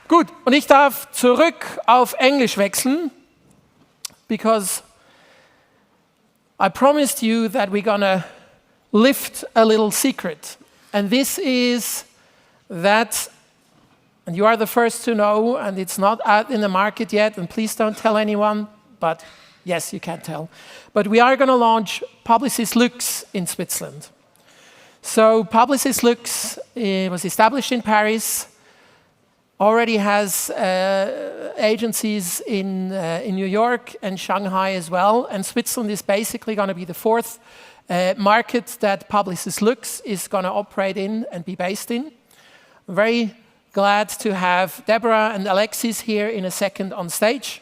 Gut, und ich darf zurück auf Englisch wechseln, because I promised you that we're gonna lift a little secret. And this is that, and you are the first to know, and it's not out in the market yet, and please don't tell anyone, but yes, you can tell. But we are gonna launch Publicis Luxe in Switzerland. So Publicis Luxe was established in Paris, already has agencies in New York and Shanghai as well, and Switzerland is basically going to be the fourth market that Publicis Luxe is going to operate in and be based in. I'm very glad to have Deborah and Alexis here in a second on stage.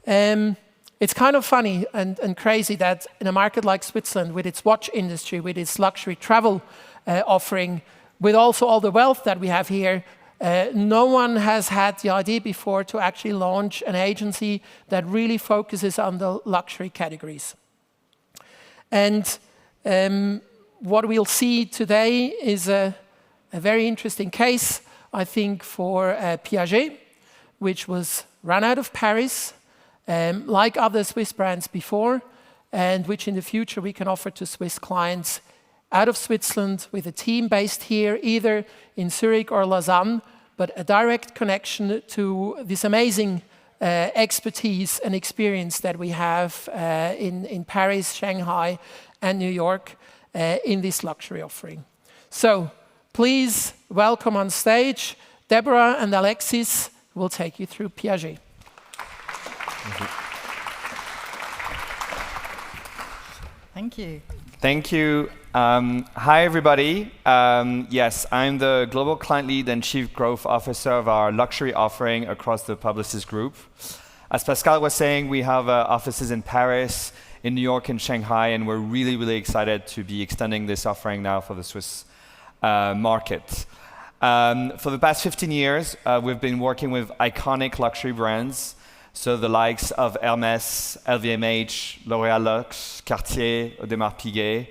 It's kind of funny and crazy that in a market like Switzerland, with its watch industry, with its luxury travel offering, with also all the wealth that we have here, no one has had the idea before to actually launch an agency that really focuses on the luxury categories. And what we'll see today is a very interesting case, I think, for Piaget, which was run out of Paris, like other Swiss brands before, and which in the future we can offer to Swiss clients out of Switzerland with a team based here, either in Zurich or Lausanne, but a direct connection to this amazing expertise and experience that we have in Paris, Shanghai, and New York in this luxury offering. So please welcome on stage Deborah and Alexis, who will take you through Piaget. Thank you. Thank you. Hi, everybody. Yes, I'm the Global Client Lead and Chief Growth Officer of our luxury offering across the Publicis Group. As Pascal was saying, we have offices in Paris, in New York, and Shanghai, and we're really, really excited to be extending this offering now for the Swiss market. For the past 15 years, we've been working with iconic luxury brands, so the likes of Hermès, LVMH, L'Oréal Luxe, Cartier, Audemars Piguet,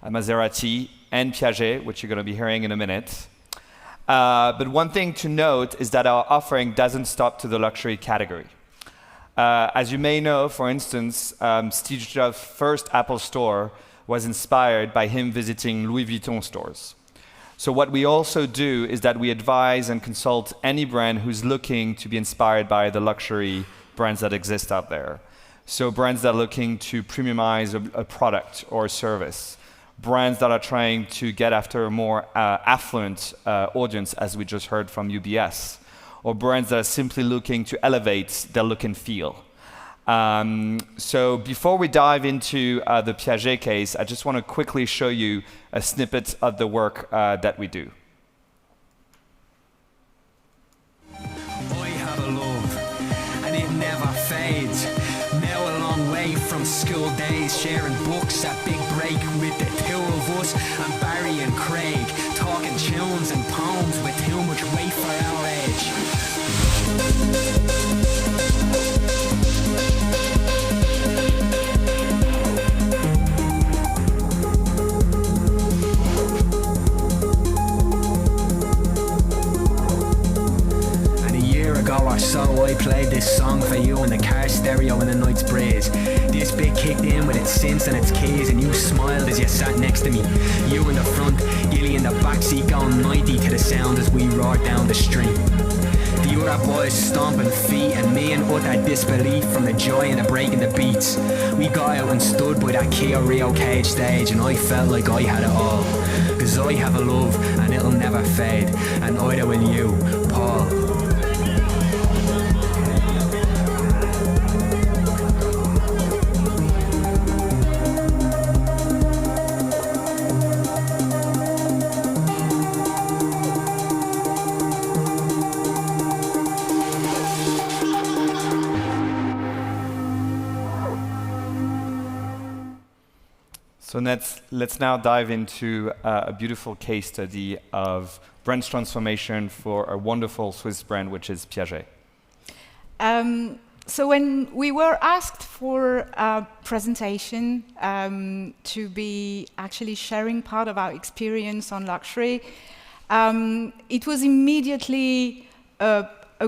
Maserati, and Piaget, which you're going to be hearing in a minute. But one thing to note is that our offering doesn't stop to the luxury category. As you may know, for instance, Steve Jobs' first Apple store was inspired by him visiting Louis Vuitton stores. So what we also do is that we advise and consult any brand who's looking to be inspired by the luxury brands that exist out there. So brands that are looking to premiumize a product or a service. Brands that are trying to get after a more affluent audience, as we just heard from UBS. Or brands that are simply looking to elevate their look and feel. So before we dive into the Piaget case, I just want to quickly show you a snippet of the work that we do. I have a love, and it never fades. Now a long way from school days, sharing books at Big Break with the two of us, and Barry and Craig, talking tunes and poems with too much weight for our age. Or so I played this song for you in the car stereo in the night's breeze. This bit kicked in with its synths and its keys, and you smiled as you sat next to me. You in the front, Gilly in the backseat going 90 to the sound as we roared down the street. The other boys stomping feet and me in utter disbelief from the joy and the breaking the beats. We got out and stood by that Kia Rio cage stage, and I felt like I had it all. Cause I have a love and it'll never fade, and either will you, Paul. So let's now dive into a beautiful case study of brand transformation for a wonderful Swiss brand, which is Piaget. So when we were asked for a presentation to be actually sharing part of our experience on luxury, it was immediately a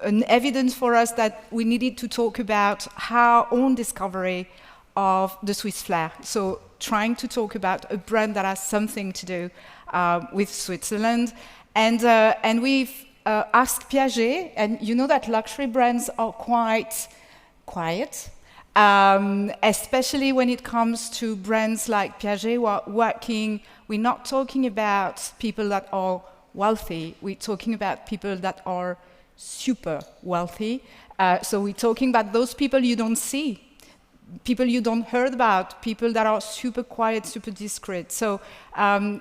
an evidence for us that we needed to talk about our own discovery of the Swiss flair. So trying to talk about a brand that has something to do with Switzerland. And we've asked Piaget, and you know that luxury brands are quite quiet, especially when it comes to brands like Piaget who are working. We're not talking about people that are wealthy, we're talking about people that are super wealthy. So we're talking about those people you don't see, people you don't heard about, people that are super quiet, super discreet. So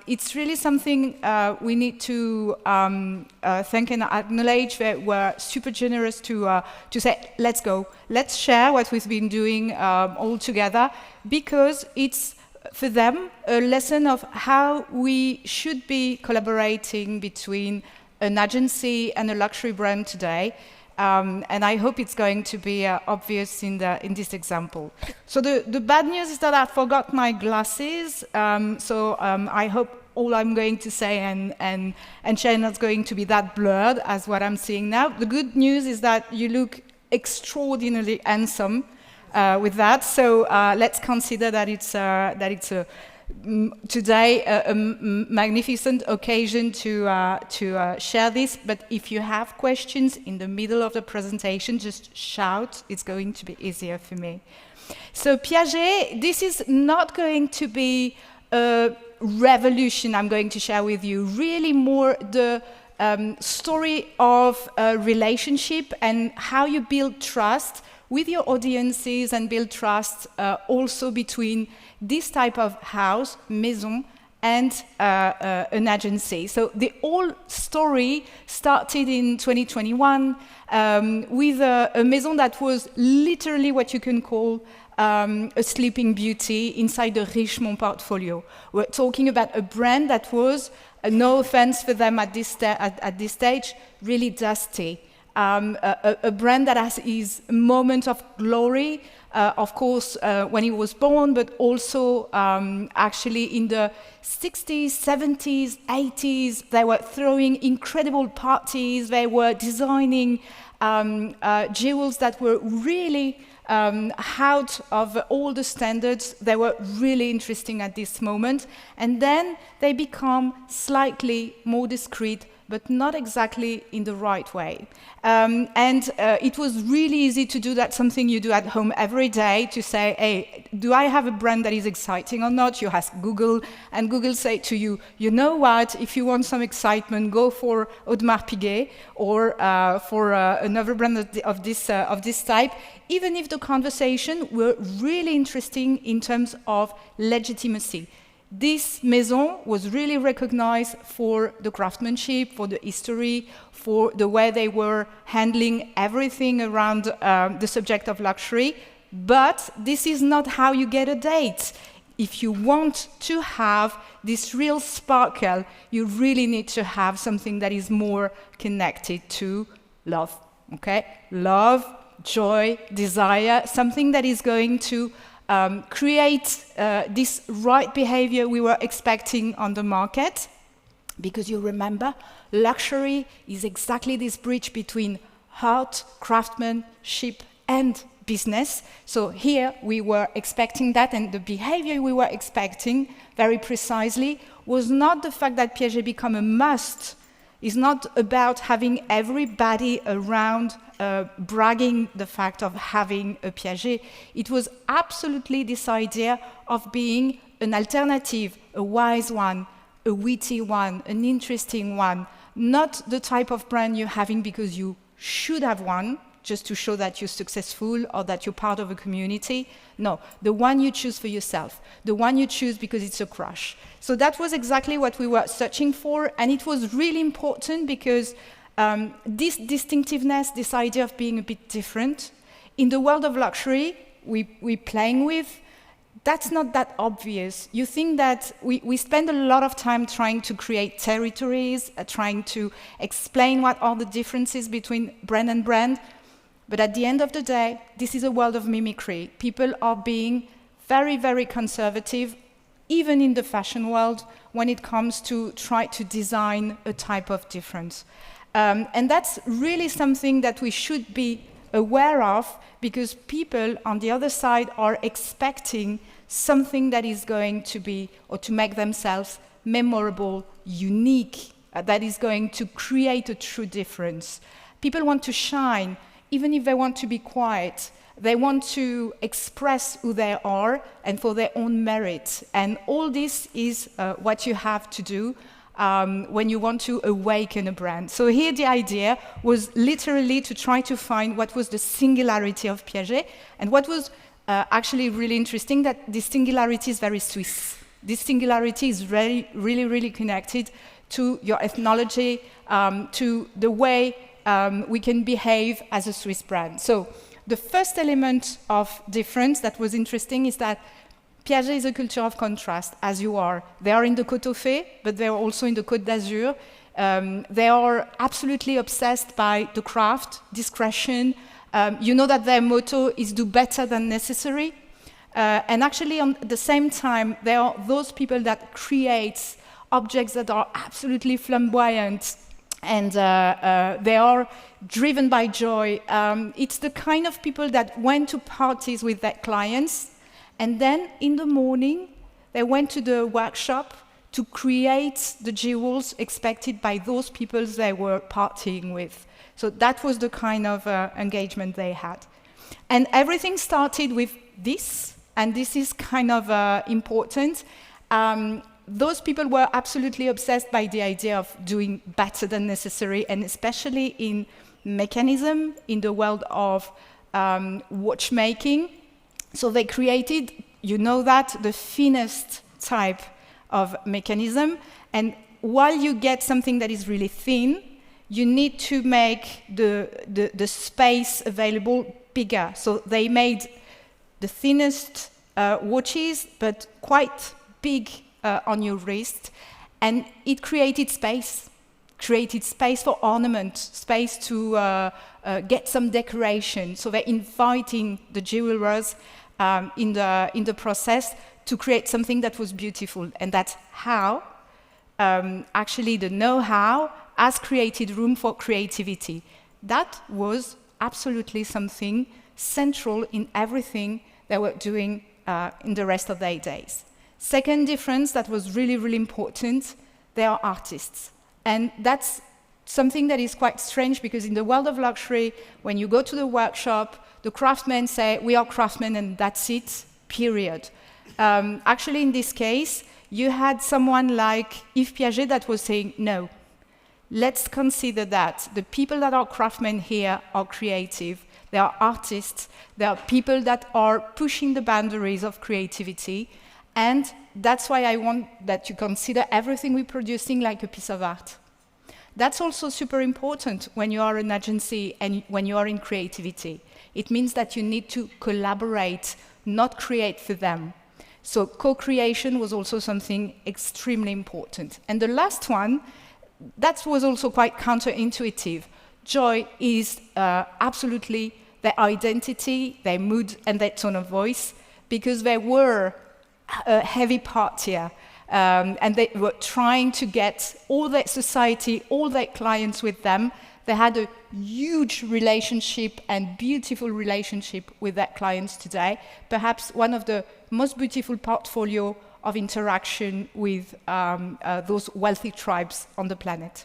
it's really something we need to thank and acknowledge that we're super generous to say, let's go, let's share what we've been doing all together, because it's, for them, a lesson of how we should be collaborating between an agency and a luxury brand today. And I hope it's going to be obvious in this example. So the bad news is that I forgot my glasses. I hope all I'm going to say and share not going to be that blurred as what I'm seeing now. The good news is that you look extraordinarily handsome with that. So let's consider that it's today a magnificent occasion to share this. But if you have questions in the middle of the presentation, just shout. It's going to be easier for me. So Piaget, this is not going to be a revolution I'm going to share with you. Really more the story of a relationship and how you build trust with your audiences and build trust also between this type of house, maison, and an agency. So the whole story started in 2021 with a maison that was literally what you can call a sleeping beauty inside the Richemont portfolio. We're talking about a brand that was, no offense for them at this stage, really dusty. A brand that has his moment of glory, of course, when he was born, but also actually in the 60s, 70s, 80s, they were throwing incredible parties, they were designing jewels that were really out of all the standards. They were really interesting at this moment. And then they become slightly more discreet, but not exactly in the right way. It was really easy to do that, something you do at home every day, to say, hey, do I have a brand that is exciting or not? You ask Google, and Google say to you, you know what, if you want some excitement, go for Audemars Piguet or for another brand of this type, even if the conversation were really interesting in terms of legitimacy. This maison was really recognized for the craftsmanship, for the history, for the way they were handling everything around the subject of luxury. But this is not how you get a date. If you want to have this real sparkle, you really need to have something that is more connected to love, okay? Love, joy, desire, something that is going to create this right behavior we were expecting on the market. Because you remember, luxury is exactly this bridge between art, craftsmanship, and business. So here we were expecting that, and the behavior we were expecting very precisely was not the fact that Piaget become a must. It's not about having everybody around bragging the fact of having a Piaget. It was absolutely this idea of being an alternative, a wise one, a witty one, an interesting one, not the type of brand you're having because you should have one, just to show that you're successful or that you're part of a community. No, the one you choose for yourself, the one you choose because it's a crush. So that was exactly what we were searching for, and it was really important because this distinctiveness, this idea of being a bit different, in the world of luxury we're playing with, that's not that obvious. You think that we spend a lot of time trying to create territories, trying to explain what are the differences between brand and brand. But at the end of the day, this is a world of mimicry. People are being very, very conservative, even in the fashion world, when it comes to try to design a type of difference. And that's really something that we should be aware of, because people on the other side are expecting something that is going to be, or to make themselves memorable, unique, that is going to create a true difference. People want to shine, even if they want to be quiet. They want to express who they are and for their own merit. And all this is what you have to do when you want to awaken a brand. So here the idea was literally to try to find what was the singularity of Piaget, and what was actually really interesting, that this singularity is very Swiss. This singularity is really connected to your ethnology, to the way we can behave as a Swiss brand. So the first element of difference that was interesting is that Piaget is a culture of contrast, as you are. They are in the Côte, Fées, but they are also in the Côte d'Azur. They are absolutely obsessed by the craft, discretion. You know that their motto is do better than necessary. And actually, at the same time, they are those people that create objects that are absolutely flamboyant, and they are driven by joy. It's the kind of people that went to parties with their clients, and then in the morning, they went to the workshop to create the jewels expected by those people they were partying with. So that was the kind of engagement they had. And everything started with this, and this is kind of important. Those people were absolutely obsessed by the idea of doing better than necessary, and especially in mechanism, in the world of watchmaking. So they created, you know that, the thinnest type of mechanism. And while you get something that is really thin, you need to make the space available bigger. So they made the thinnest watches, but quite big on your wrist. And it created space for ornament, space to get some decoration. So they're inviting the jewelers in the process to create something that was beautiful. And that's how, actually the know-how has created room for creativity. That was absolutely something central in everything they were doing in the rest of their days. Second difference that was really important, they are artists. And that's something that is quite strange, because in the world of luxury, when you go to the workshop, the craftsmen say, we are craftsmen and that's it, period. Actually, in this case, you had someone like Yves Piaget that was saying, no, let's consider that the people that are craftsmen here are creative, they are artists, they are people that are pushing the boundaries of creativity, and that's why I want that you consider everything we're producing like a piece of art. That's also super important when you are an agency and when you are in creativity. It means that you need to collaborate, not create for them. So co-creation was also something extremely important. And the last one, that was also quite counterintuitive. Joy is absolutely their identity, their mood, and their tone of voice, because they were a heavy partier. And they were trying to get all their society, all their clients with them. They had a huge relationship and beautiful relationship with their clients today. Perhaps one of the most beautiful portfolio of interaction with those wealthy tribes on the planet.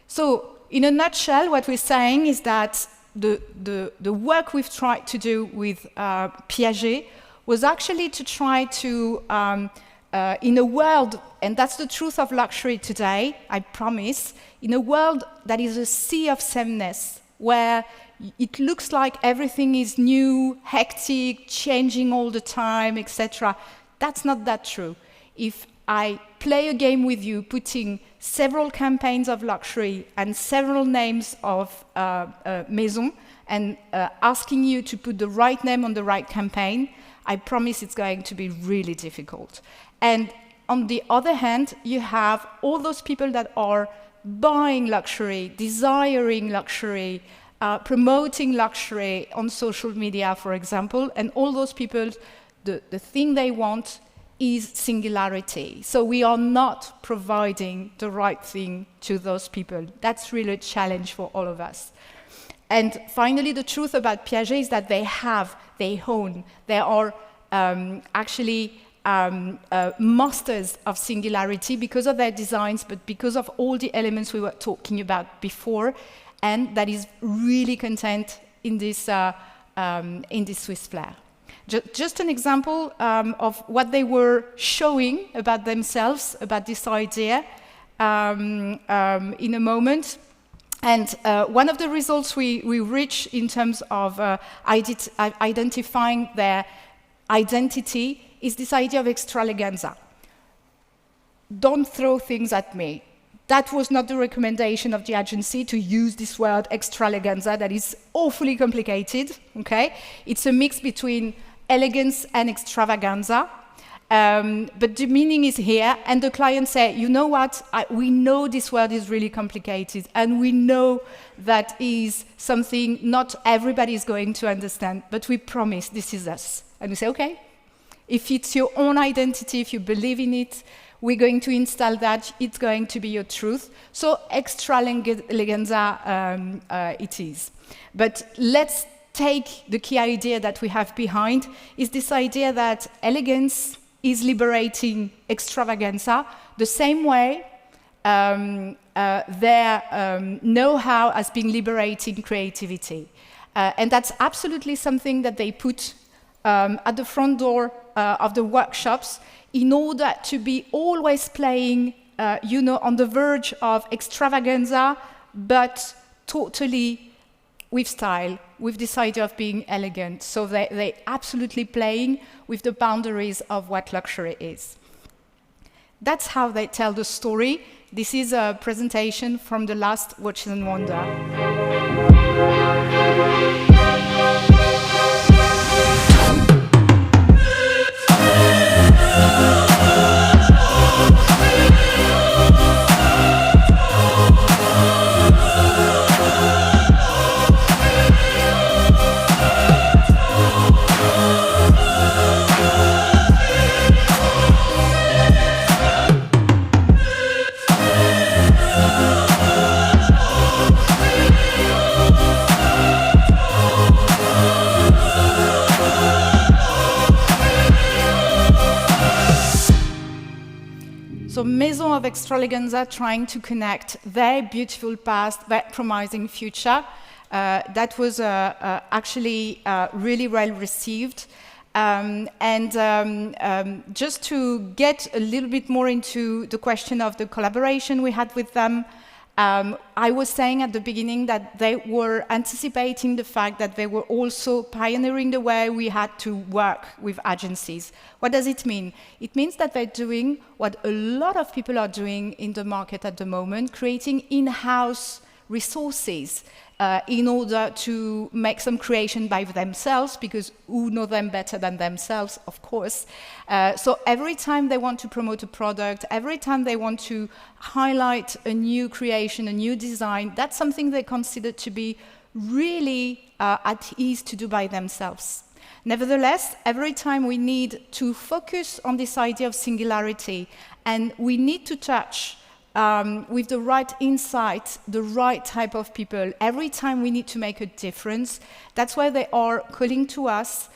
So, in a nutshell, what we're saying is that the work we've tried to do with Piaget was actually to try to in a world, and that's the truth of luxury today, I promise, in a world that is a sea of sameness, where it looks like everything is new, hectic, changing all the time, etc. That's not that true. If I play a game with you, putting several campaigns of luxury and several names of maison, and asking you to put the right name on the right campaign, I promise it's going to be really difficult. And on the other hand, you have all those people that are buying luxury, desiring luxury, promoting luxury on social media, for example, and all those people, the thing they want is singularity. So we are not providing the right thing to those people. That's really a challenge for all of us. And finally, the truth about Piaget is that they own, they are actually masters of singularity because of their designs, but because of all the elements we were talking about before, and that is really contained in this Swiss flair. Just an example of what they were showing about themselves, about this idea, in a moment. And one of the results we reach in terms of identifying their identity is this idea of extravaganza. Don't throw things at me. That was not the recommendation of the agency to use this word extravaganza that is awfully complicated, okay? It's a mix between elegance and extravaganza, but the meaning is here, and the client say, you know what, we know this word is really complicated, and we know that is something not everybody is going to understand, but we promise this is us. And we say, okay, if it's your own identity, if you believe in it, we're going to install that, it's going to be your truth. So extravaganza it is. But let's take the key idea that we have behind, is this idea that elegance is liberating extravaganza, the same way their know-how has been liberating creativity. And that's absolutely something that they put at the front door of the workshops in order to be always playing, on the verge of extravaganza, but totally with style, with this idea of being elegant. So they're absolutely playing with the boundaries of what luxury is. That's how they tell the story. This is a presentation from the last Watches and Wonder. So Maison of Extravaganza trying to connect their beautiful past, their promising future. That was actually really well received. Just to get a little bit more into the question of the collaboration we had with them, I was saying at the beginning that they were anticipating the fact that they were also pioneering the way we had to work with agencies. What does it mean? It means that they're doing what a lot of people are doing in the market at the moment, creating in-house resources in order to make some creation by themselves, because who know them better than themselves, of course. So every time they want to promote a product, every time they want to highlight a new creation, a new design, that's something they consider to be really at ease to do by themselves. Nevertheless, every time we need to focus on this idea of singularity, and we need to touch with the right insight, the right type of people. Every time we need to make a difference, that's why they are calling to us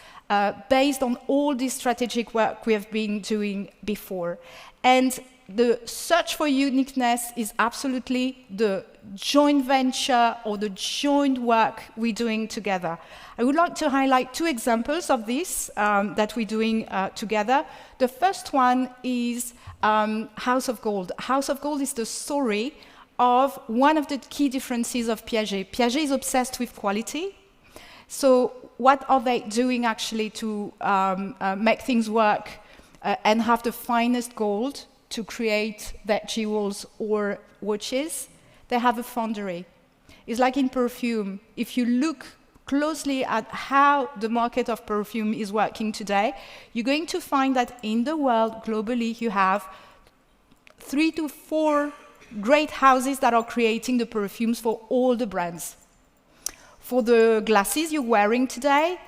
based on all this strategic work we have been doing before. And the search for uniqueness is absolutely the joint venture or the joint work we're doing together. I would like to highlight two examples of this that we're doing together. The first one is House of Gold. House of Gold is the story of one of the key differences of Piaget. Piaget is obsessed with quality. So what are they doing actually to make things work and have the finest gold to create their jewels or watches? They have a foundry. It's like in perfume. If you look closely at how the market of perfume is working today, you're going to find that in the world, globally, you have 3 to 4 great houses that are creating the perfumes for all the brands. For the glasses you're wearing today,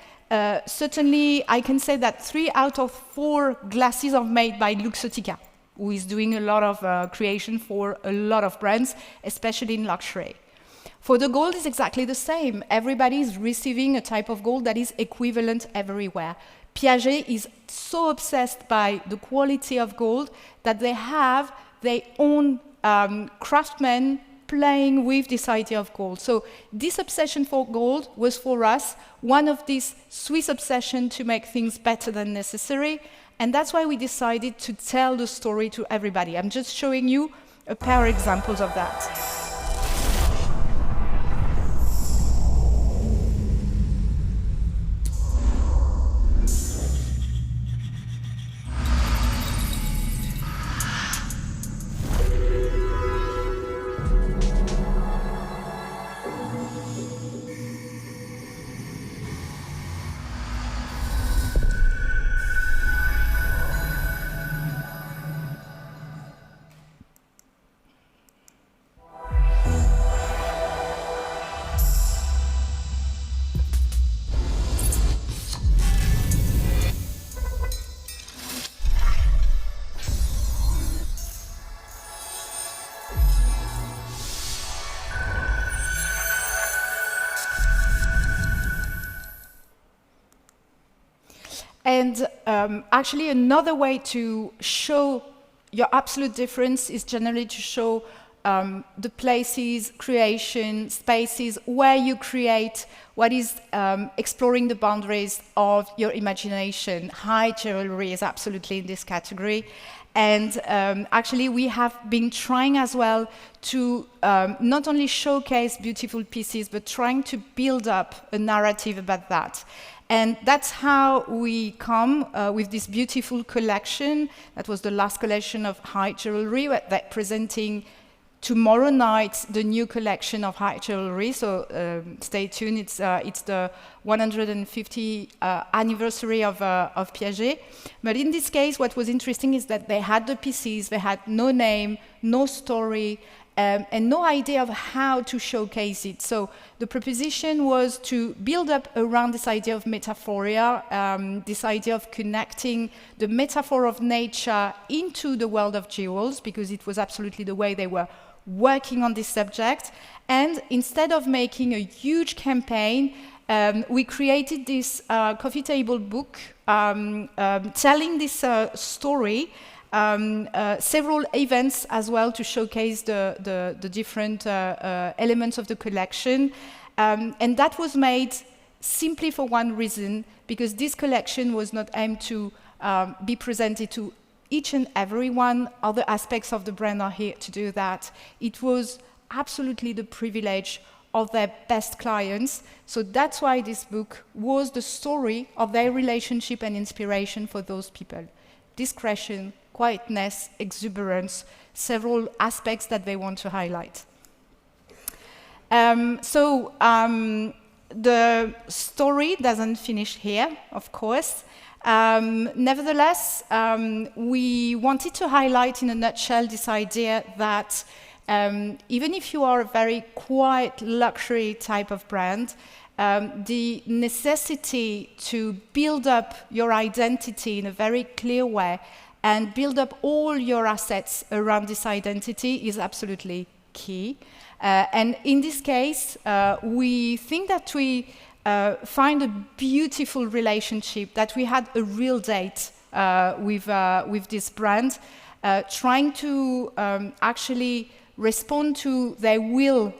certainly I can say that 3 out of 4 glasses are made by Luxottica, who is doing a lot of creation for a lot of brands, especially in luxury. For the gold, it's exactly the same. Everybody is receiving a type of gold that is equivalent everywhere. Piaget is so obsessed by the quality of gold that they have their own craftsmen playing with this idea of gold. So this obsession for gold was for us one of these Swiss obsessions to make things better than necessary, and that's why we decided to tell the story to everybody. I'm just showing you a pair of examples of that. And actually another way to show your absolute difference is generally to show the places, creation, spaces where you create what is exploring the boundaries of your imagination. High jewelry is absolutely in this category. And actually we have been trying as well to not only showcase beautiful pieces, but trying to build up a narrative about that. And that's how we come with this beautiful collection. That was the last collection of high jewelry, that presenting tomorrow night the new collection of high jewelry. So stay tuned. It's the 150th anniversary of Piaget. But in this case, what was interesting is that they had the pieces. They had no name, no story, and no idea of how to showcase it. So the proposition was to build up around this idea of metaphoria, this idea of connecting the metaphor of nature into the world of jewels, because it was absolutely the way they were working on this subject. And instead of making a huge campaign, we created this coffee table book telling this story. Several events as well to showcase the different elements of the collection. And that was made simply for one reason, because this collection was not aimed to be presented to each and every one. Other aspects of the brand are here to do that. It was absolutely the privilege of their best clients. So that's why this book was the story of their relationship and inspiration for those people. Discretion, quietness, exuberance, several aspects that they want to highlight. The story doesn't finish here, of course. Nevertheless, we wanted to highlight in a nutshell this idea that even if you are a very quiet luxury type of brand, the necessity to build up your identity in a very clear way and build up all your assets around this identity is absolutely key. And in this case, we think that we find a beautiful relationship, that we had a real date with this brand, trying to actually respond to their will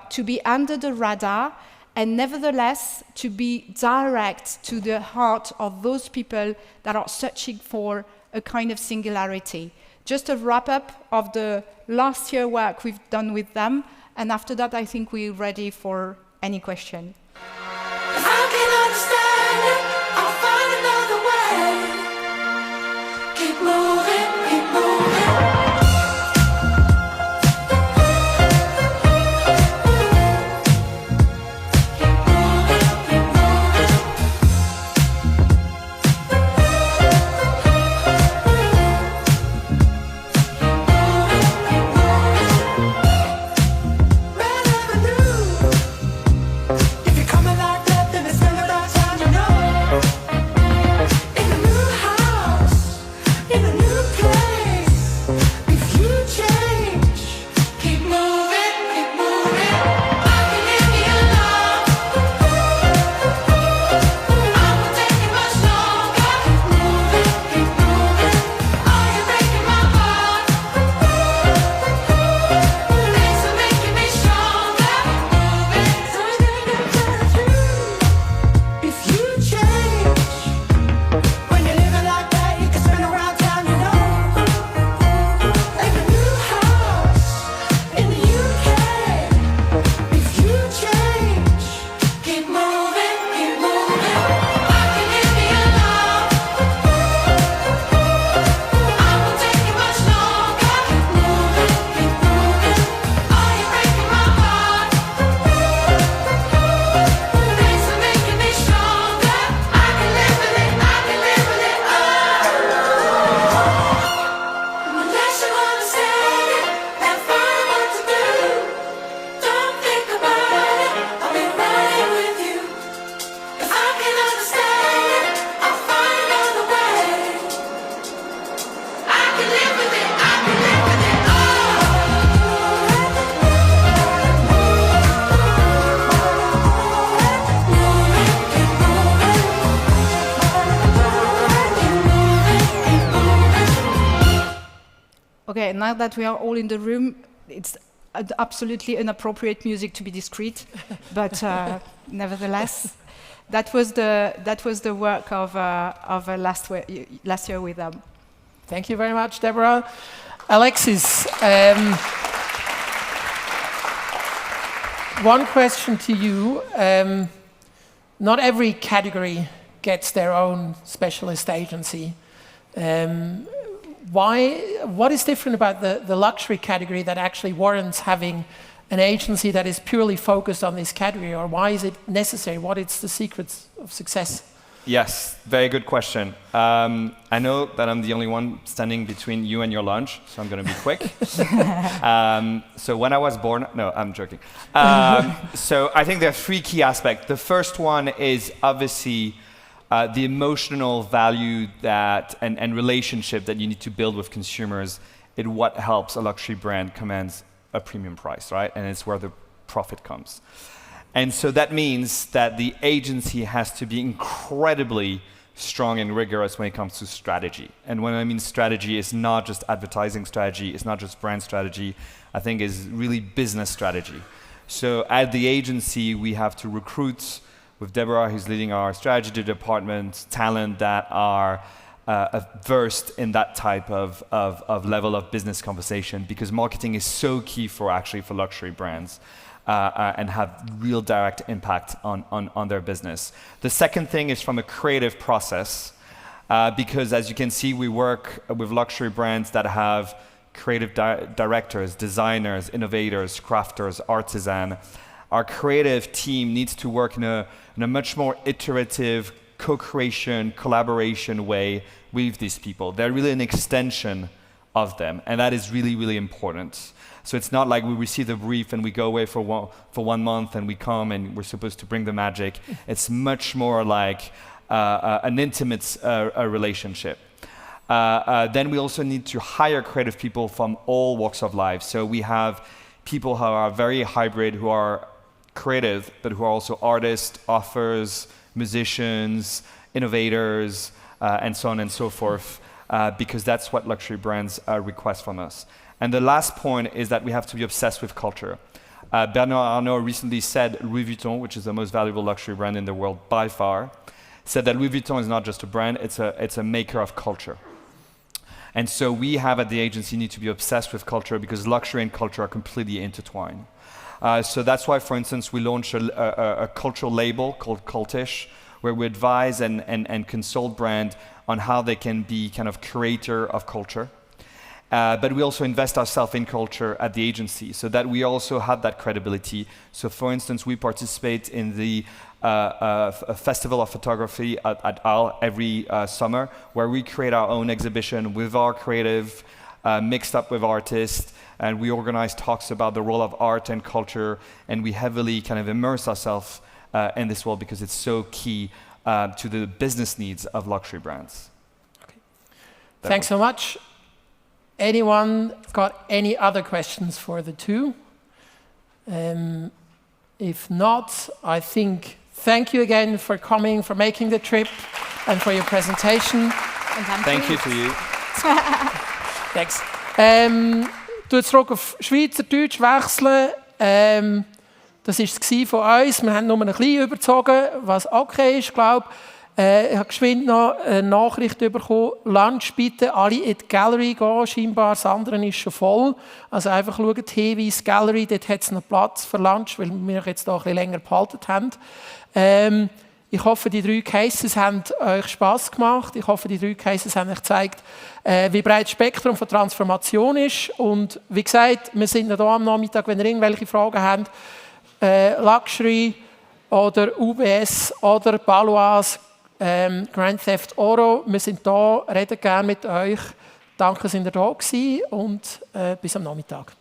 to be under the radar, and nevertheless to be direct to the heart of those people that are searching for a kind of singularity. Just a wrap-up of the last year work we've done with them, and after that I think we're ready for any question. I can understand it, I'll find another way. Keep moving, keep moving. If you now that we are all in the room, it's absolutely inappropriate music to be discreet, but nevertheless, that was the work of last year with them. Thank you very much, Deborah. Alexis, one question to you. Not every category gets their own specialist agency. What is different about the luxury category that actually warrants having an agency that is purely focused on this category, or why is it necessary? What is the secrets of success? Yes, very good question. I know that I'm the only one standing between you and your lunch, so I'm going to be quick. So when I was born, no, I'm joking. So I think there are three key aspects. The first one is obviously the emotional value that and relationship that you need to build with consumers is what helps a luxury brand command a premium price, right? And it's where the profit comes. And so that means that the agency has to be incredibly strong and rigorous when it comes to strategy. And when I mean strategy, it's not just advertising strategy, it's not just brand strategy, I think it's really business strategy. So at the agency, we have to recruit, with Deborah, who's leading our strategy department, talent that are versed in that type of level of business conversation, because marketing is so key for luxury brands. And have real direct impact on their business. The second thing is from a creative process, because as you can see, we work with luxury brands that have creative directors, designers, innovators, crafters, artisans. Our creative team needs to work in a much more iterative, co-creation, collaboration way with these people. They're really an extension of them, and that is really, really important. So it's not like we receive the brief and we go away for 1 month and we come and we're supposed to bring the magic. It's much more like an intimate relationship. Then we also need to hire creative people from all walks of life. So we have people who are very hybrid, who are creative, but who are also artists, authors, musicians, innovators, and so on and so forth, because that's what luxury brands request from us. And the last point is that we have to be obsessed with culture. Bernard Arnault recently said Louis Vuitton, which is the most valuable luxury brand in the world by far, said that Louis Vuitton is not just a brand, it's a maker of culture. And so we have at the agency need to be obsessed with culture, because luxury and culture are completely intertwined. So that's why, for instance, we launched a cultural label called Cultish, where we advise and consult brands on how they can be kind of curator of culture. But we also invest ourselves in culture at the agency, so that we also have that credibility. So for instance, we participate in the Festival of Photography at Arles every summer, where we create our own exhibition with our creative, mixed up with artists, and we organize talks about the role of art and culture, and we heavily kind of immerse ourselves in this world, because it's so key to the business needs of luxury brands. Okay. Thanks so much. Anyone got any other questions for the two? If not, I think thank you again for coming, for making the trip, and for your presentation. Thank you to you. Thanks. Du zurück auf Schweizerdeutsch wechseln. Das war es von uns. Wir haben nur ein bisschen überzogen, was okay ist, glaube ich. Ich habe geschwind noch eine Nachricht bekommen. Lunch bitte alle in die Gallery gehen. Scheinbar, das andere ist schon voll. Also einfach schauen, Hinweis Gallery, dort hat es noch Platz für Lunch, weil wir euch jetzt da ein bisschen länger behalten haben. Ich hoffe, die 3 Cases haben euch Spass gemacht. Ich hoffe, die 3 Cases haben euch gezeigt, wie breit das Spektrum von Transformation ist. Und wie gesagt, wir sind hier am Nachmittag, wenn ihr irgendwelche Fragen habt. Luxury oder UBS oder Baloise, Grand Theft Auto. Wir sind da, reden gerne mit euch. Danke, dass ihr da gewesen und bis am Nachmittag.